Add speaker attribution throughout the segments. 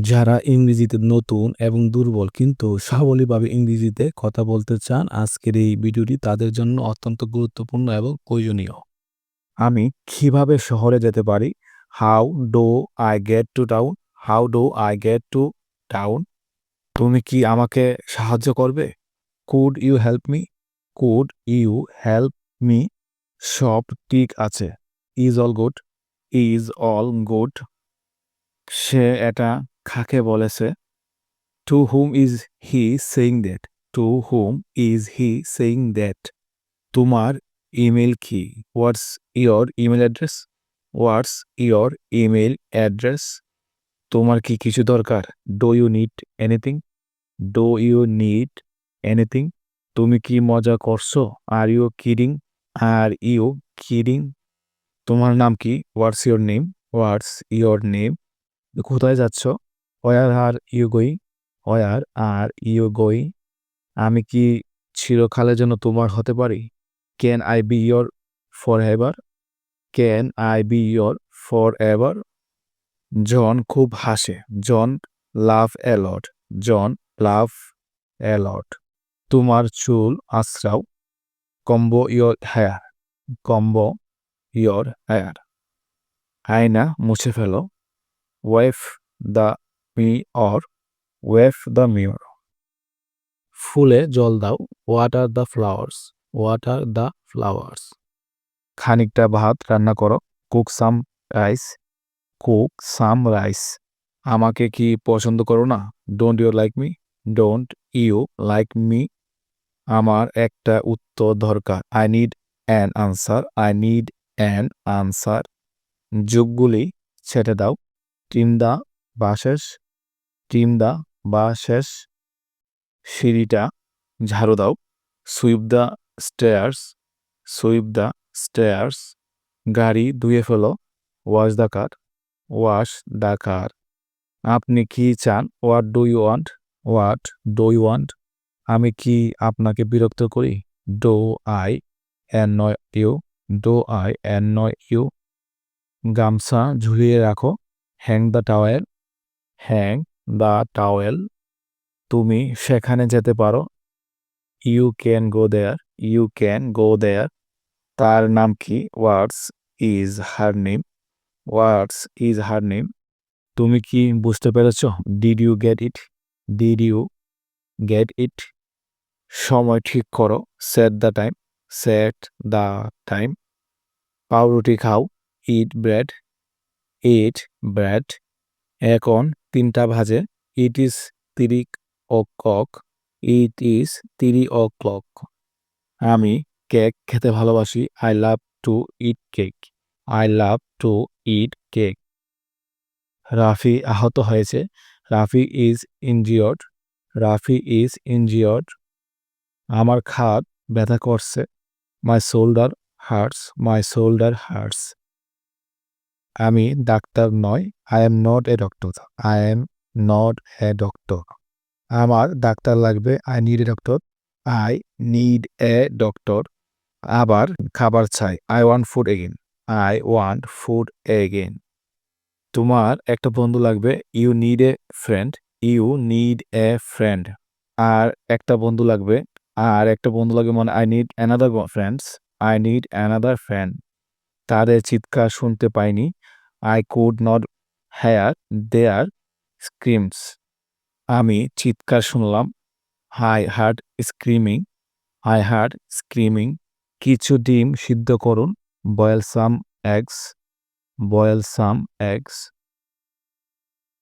Speaker 1: যারা ইংরেজিতে নতুন এবং দুর্বল কিন্তু সাবলীলভাবে ইংরেজিতে কথা বলতে চান, আজকের এই ভিডিওটি তাদের জন্য অত্যন্ত গুরুত্বপূর্ণ এবং প্রয়োজনীয়। আমি কিভাবে শহরে যেতে পারি? How do I get to town? How do I get to town? তুমি কি আমাকে সাহায্য করবে? Could you help me? Could you help me? সব ঠিক আছে। Is all good? Is all good? সে এটা কাকে বলেছে? To whom is he saying that? To whom is he saying that? তোমার ইমেল কি? What's your email address? What's your email address? তোমার কি কিছু দরকার? Do you need anything? Do you need anything? তুমি কি মজা করছো? Are you kidding? Are you kidding? তোমার নাম কি? What's your name? What's your name? কোথায় যাচ্ছ? Where are you going? Where are you going? আমি কি চিরকালের জন্য তোমার হতে পারি? Can I be your forever? Can I be your forever? জন খুব হাসে। জন laugh a lot. John laugh a lot. তোমার চুল আঁচড়াও। Combo your hair. Combo your hair. আয়না মুছে ফেলো। Wipe the mirror. Wipe the mirror. ফুলে জল দাও। Water the flowers. Water the flowers. খানিকটা ভাত রান্না করো। Cook some rice. Cook some rice. আমাকে কি পছন্দ করো না? Don't you like me? Don't you like me? আমার একটা উত্তর দরকার। I need an answer. I need an answer. যুগগুলি ছেটে দাও। Trim the bushes. Trim the bushes. সিঁড়িটা ঝাড়ু দাও। Sweep the stairs. Sweep the stairs. গাড়ি ধুয়ে ফেলো। Wash the car. Wash the car. আপনি কি চান? What do you want? What do you want? আমি কি আপনাকে বিরক্ত করি? Do I annoy you? Do I annoy you? গামছা ঝুলিয়ে রাখো। Hang the towel. Hang the towel. তুমি সেখানে যেতে পারো। You can go there. You can go there. তার নাম কি? What's is her name? What's is her name? তুমি কি বুঝতে পেরেছ? Did you get it? Did you get ইট? সময় ঠিক করো। Set the time. Set the time. পাউরুটি খাও। Eat bread. Eat bread. এখন 3টা বাজে। It is 3 o'clock. It is 3 o'clock. আমি কেক খেতে ভালোবাসি। I love to eat cake. I love to eat cake. Rafi আহত হয়েছে। Rafi is injured. Rafi is injured. আমার খাট ব্যথা করছে। My shoulder hurts. My shoulder hurts. আমি ডাক্তার নই। I am not a doctor. I am not a doctor. আমার doctor লাগবে। I need a doctor. I need a doctor. আবার খাবার চাই। I want food again. I want food again. তোমার একটা বন্ধু লাগবে। You need a friend. You need a friend. আর একটা বন্ধু লাগবে। আর একটা বন্ধু লাগবে মানে I need another friends. I need another friend. তাদের চিৎকার শুনতে পাইনি। I could not hear their screams. আমি চিৎকার শুনলাম। I heard screaming. I heard screaming. কিছু ডিম সিদ্ধ করুন। বয়েল সাম এগস। বয়েল সাম এগস।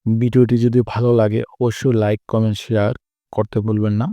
Speaker 1: ভিডিওটি যদি ভালো লাগে অবশ্যই লাইক, কমেন্ট, শেয়ার করতে ভুলবেন না।